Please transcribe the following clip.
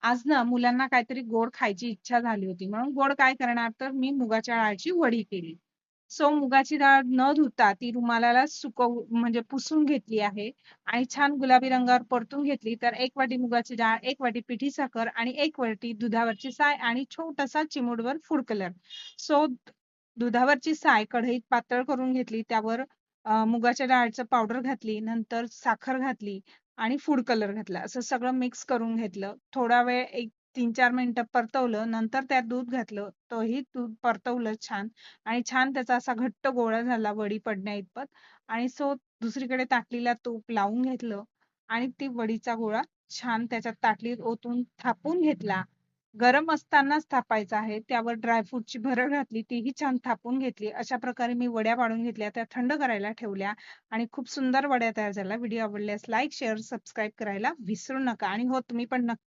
आज ना मुलांना काहीतरी गोड खायची इच्छा झाली होती. म्हणून गोड काय करणार तर मी मुगाच्या डाळची वडी केली. सो मुगाची डाळ न धुता ती रुमालाला म्हणजे पुसून घेतली आहे आणि छान गुलाबी रंगावर परतून घेतली. तर 1 वाटी मुगाची डाळ, 1 वाटी पिठी साखर आणि 1 वाटी दुधावरची साय आणि छोटासा चिमूटभर फूड कलर. सो दुधावरची साय कढईत पातळ करून घेतली. त्यावर मुगाच्या डाळीचं पावडर घातली. नंतर साखर घातली आणि फूड कलर घातला. असं सगळं मिक्स करून घेतलं. थोडा वेळ एक 3-4 मिनिटं परतवलं. नंतर त्यात दूध घातलं. तोही दूध परतवलं छान आणि छान त्याचा असा घट्ट गोळा झाला वडी पडण्याइतपत आणि दुसरीकडे ताटलीला तूप लावून घेतलं आणि ती वडीचा गोळा छान त्याच्यात ताटलीत ओतून थापून घेतला. गरम असतानाच थापायचा आहे. त्यावर ड्रायफ्रूटची भरड घातली, तीही छान थापून घेतली. अशा प्रकारे मी वड्या पाडून घेतल्या. त्या थंड करायला ठेवल्या आणि खूप सुंदर वड्या तयार झाल्या. व्हिडिओ आवडल्यास लाईक, शेअर, सबस्क्राईब करायला विसरू नका आणि हो तुम्ही पण नक्की